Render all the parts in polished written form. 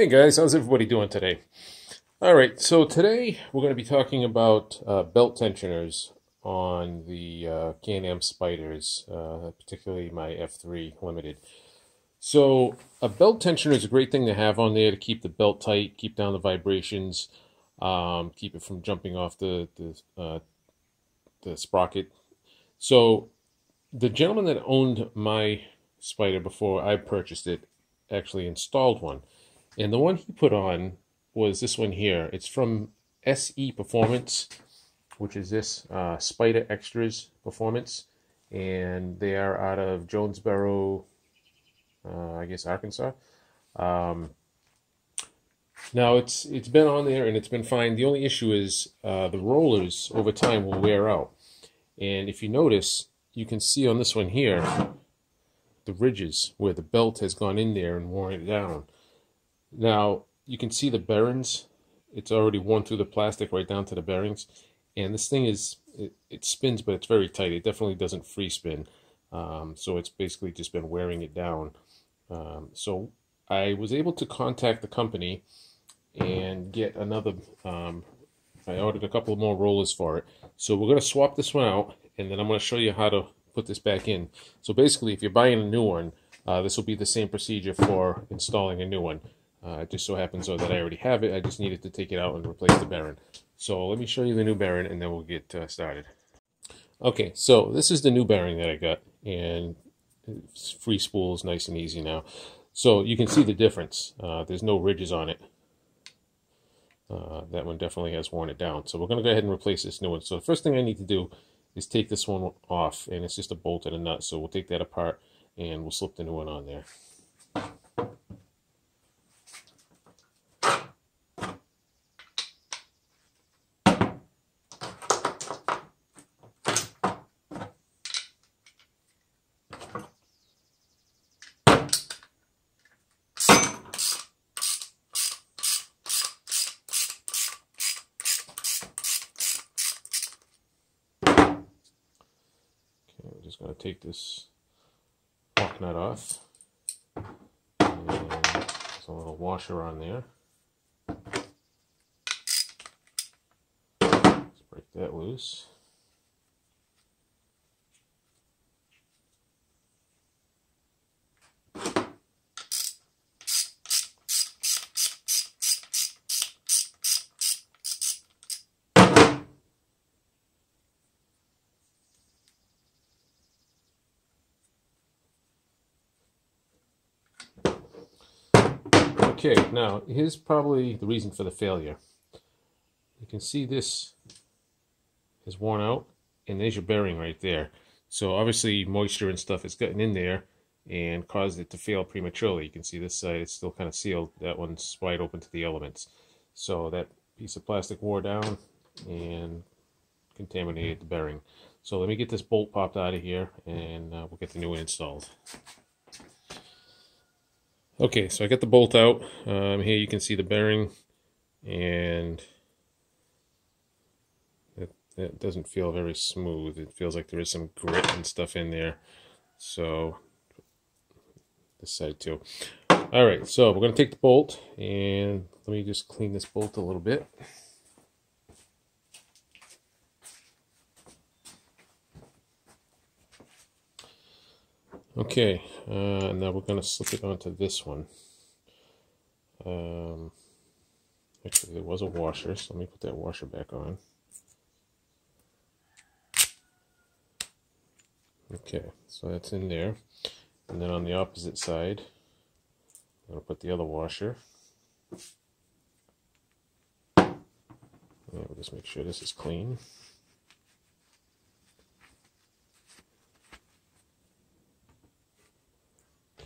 Hey guys, how's everybody doing today? Alright, so today we're going to be talking about belt tensioners on the Can Am Spyders, particularly my F3 Limited. So a belt tensioner is a great thing to have on there to keep the belt tight, keep down the vibrations, keep it from jumping off the sprocket. So the gentleman that owned my Spyder before I purchased it actually installed one. And the one he put on was this one here. It's from SE Performance, which is this Spyder Extras Performance. And they are out of Jonesboro, I guess, Arkansas. Now, it's been on there and it's been fine. The only issue is the rollers over time will wear out. And if you notice, you can see on this one here, the ridges where the belt has gone in there and worn it down. Now, you can see the bearings. It's already worn through the plastic right down to the bearings. And this thing is, it spins, but it's very tight. It definitely doesn't free spin. So it's basically just been wearing it down. So I was able to contact the company and get another, I ordered a couple more rollers for it. So we're going to swap this one out, and then I'm going to show you how to put this back in. So basically, if you're buying a new one, this will be the same procedure for installing a new one. It just so happens though that I already have it. I just needed to take it out and replace the bearing. So let me show you the new bearing and then we'll get started. Okay, so this is the new bearing that I got, and it's free spools, nice and easy now. So you can see the difference. There's no ridges on it. That one definitely has worn it down. So we're going to go ahead and replace this new one. So the first thing I need to do is take this one off, and it's just a bolt and a nut. So we'll take that apart and we'll slip the new one on there. We're just going to take this lock nut off, and there's a little washer on there. Let's break that loose. Okay, now here's probably the reason for the failure. You can see this is worn out, and there's your bearing right there. So obviously moisture and stuff has gotten in there and caused it to fail prematurely. You can see this side is still kind of sealed. That one's wide open to the elements. So that piece of plastic wore down and contaminated the bearing. So let me get this bolt popped out of here, and we'll get the new one installed. Okay, so I got the bolt out. Here you can see the bearing, and it doesn't feel very smooth. It feels like there is some grit and stuff in there. So this side too. All right, so we're going to take the bolt, and let me just clean this bolt a little bit. Okay, now we're going to slip it onto this one. Actually, there was a washer, so let me put that washer back on. Okay, so that's in there. And then on the opposite side, I'm going to put the other washer. And we'll just make sure this is clean.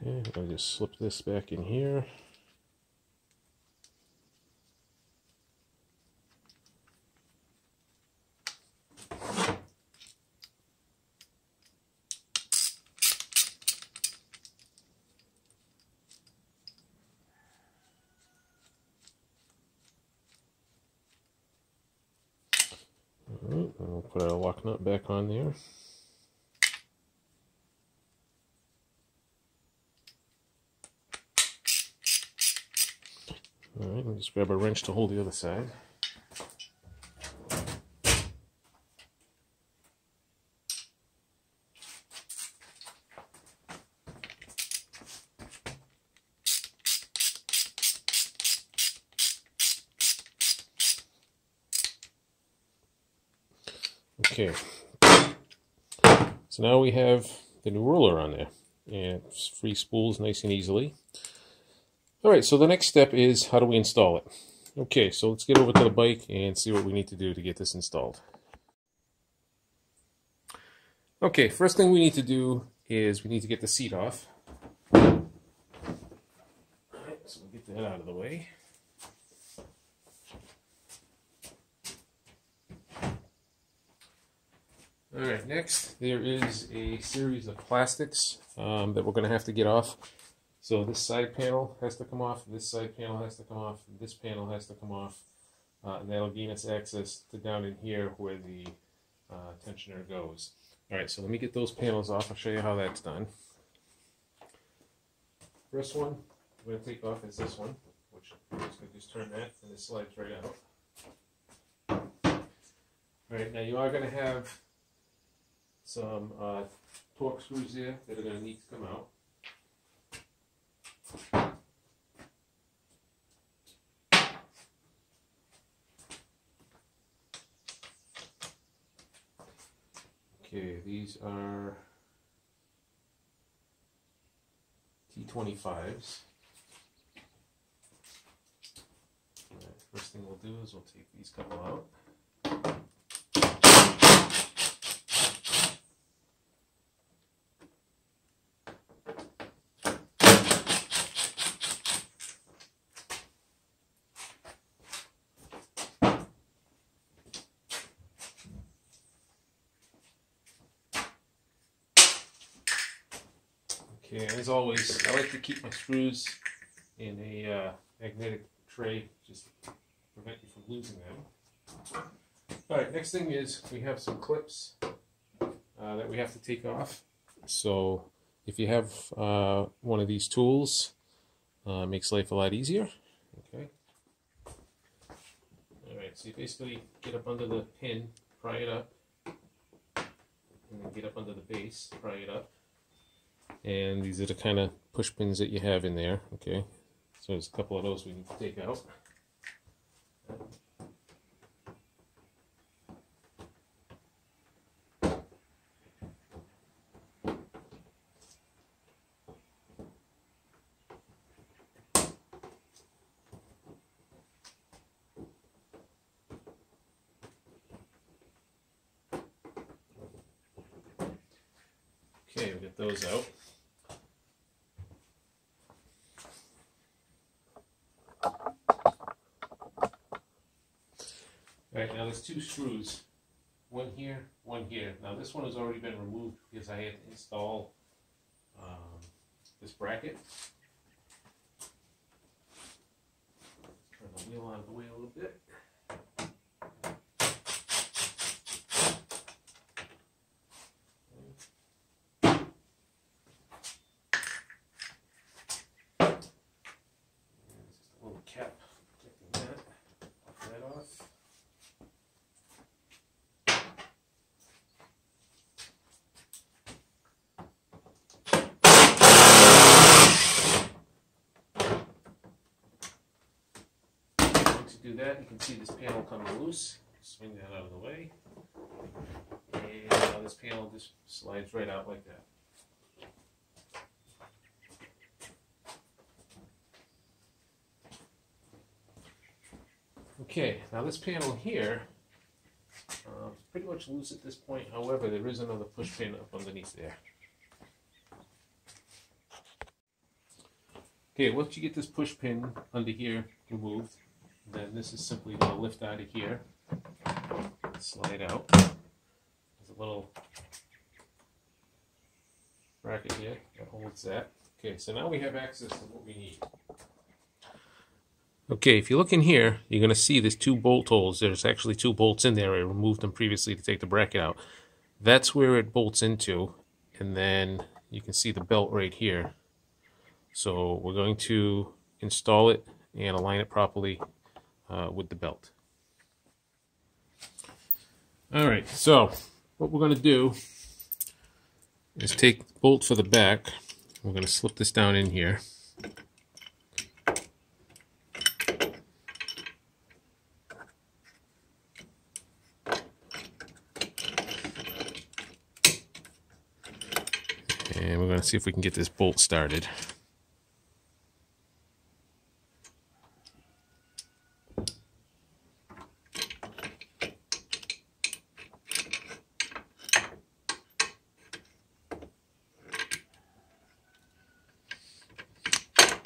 Okay, I'll just slip this back in here. Alright, and we'll put our lock nut back on there. All right, let me just grab a wrench to hold the other side. Okay, so now we have the new roller on there, and it's free spools nice and easily. All right, so the next step is how do we install it? Okay, so let's get over to the bike and see what we need to do to get this installed. Okay, first thing we need to do is we need to get the seat off. All right, so we'll get that out of the way. All right, next there is a series of plastics that we're going to have to get off. So this side panel has to come off, this side panel has to come off, this panel has to come off, and that'll gain us access to down in here where the tensioner goes. All right, so let me get those panels off. I'll show you how that's done. First one I'm going to take off is this one, which I'm just going to just turn that and it slides right out. All right, now you are going to have some torque screws there that are going to need to come out. Okay, these are T25s. All right, first thing we'll do is we'll take these couple out. Okay, as always, I like to keep my screws in a magnetic tray just to prevent you from losing them. Alright, next thing is we have some clips that we have to take off. So if you have one of these tools, makes life a lot easier. Okay. Alright, so you basically get up under the pin, pry it up, and then get up under the base, pry it up. And these are the kind of push pins that you have in there. Okay, so there's a couple of those we need to take out. Okay, we'll get those out. Alright, now there's two screws, one here, one here. Now this one has already been removed because I had to install this bracket. Turn the wheel out of the way a little bit. Cap protecting that. Pop that off. Once you do that, you can see this panel coming loose. Swing that out of the way. And now this panel just slides right out like that. Okay, now this panel here is pretty much loose at this point. However, there is another push pin up underneath there. Okay, once you get this push pin under here removed, then this is simply going to lift out of here, slide out. There's a little bracket here that holds that. Okay, so now we have access to what we need. Okay, if you look in here, you're going to see there's two bolt holes. There's actually two bolts in there. I removed them previously to take the bracket out. That's where it bolts into, and then you can see the belt right here. So we're going to install it and align it properly with the belt. Alright, so what we're going to do is take the bolt for the back. We're going to slip this down in here. And we're going to see if we can get this bolt started.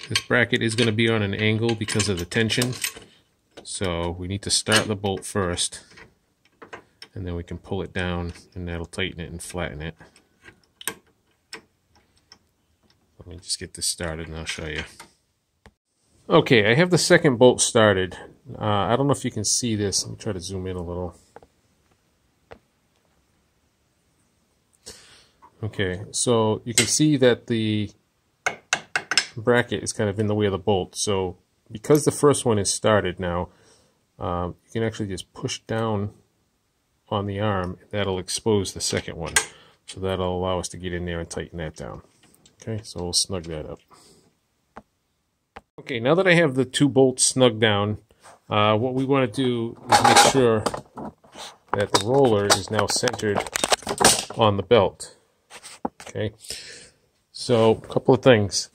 This bracket is going to be on an angle because of the tension, so we need to start the bolt first, and then we can pull it down, and that'll tighten it and flatten it. Let me just get this started and I'll show you. Okay, I have the second bolt started. I don't know if you can see this. Let me try to zoom in a little. Okay, so you can see that the bracket is kind of in the way of the bolt. So because the first one is started now, you can actually just push down on the arm. That'll expose the second one. So that'll allow us to get in there and tighten that down. Okay, so we'll snug that up. Okay, now that I have the two bolts snugged down, what we want to do is make sure that the roller is now centered on the belt. Okay, so a couple of things.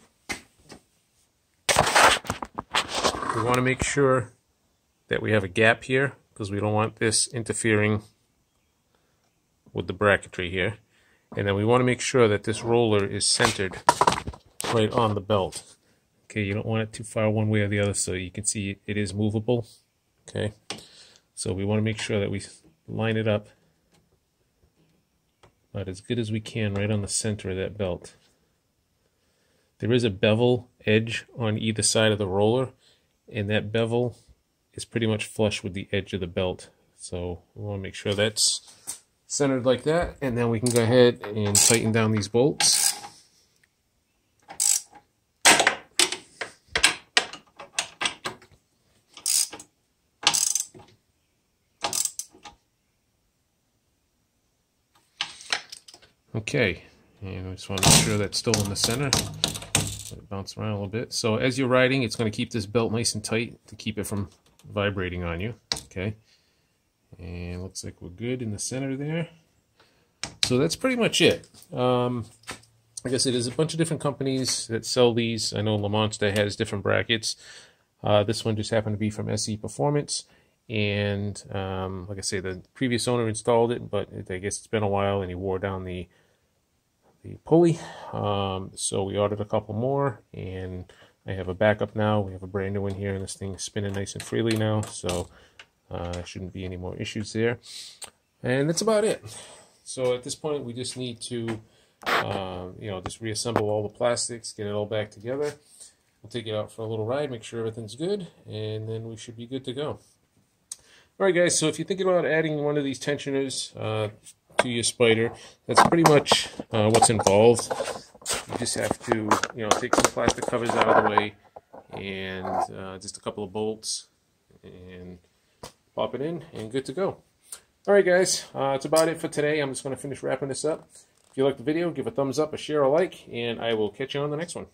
We want to make sure that we have a gap here because we don't want this interfering with the bracketry here. And then we want to make sure that this roller is centered right on the belt. Okay, you don't want it too far one way or the other, so you can see it is movable. Okay, so we want to make sure that we line it up about as good as we can right on the center of that belt. There is a bevel edge on either side of the roller, and that bevel is pretty much flush with the edge of the belt. So we want to make sure that's centered like that, and then we can go ahead and tighten down these bolts. Okay, and we just want to make sure that's still in the center. Let it bounce around a little bit. So as you're riding, it's going to keep this belt nice and tight to keep it from vibrating on you. Okay. And looks like we're good in the center there. So that's pretty much it. Like I said, there's a bunch of different companies that sell these. I know Lamonster has different brackets. This one just happened to be from SE Performance. And like I say, the previous owner installed it, but I guess it's been a while and he wore down the pulley. So we ordered a couple more, and I have a backup now. We have a brand new one here, and this thing's spinning nice and freely now. So shouldn't be any more issues there. And that's about it. So at this point, we just need to, just reassemble all the plastics, get it all back together. We'll take it out for a little ride, make sure everything's good, and then we should be good to go. Alright guys, so if you're thinking about adding one of these tensioners to your Spyder, that's pretty much what's involved. You just have to, take some plastic covers out of the way, and just a couple of bolts, and pop it in, and good to go. Alright guys, that's about it for today. I'm just going to finish wrapping this up. If you liked the video, give a thumbs up, a share, a like, and I will catch you on the next one.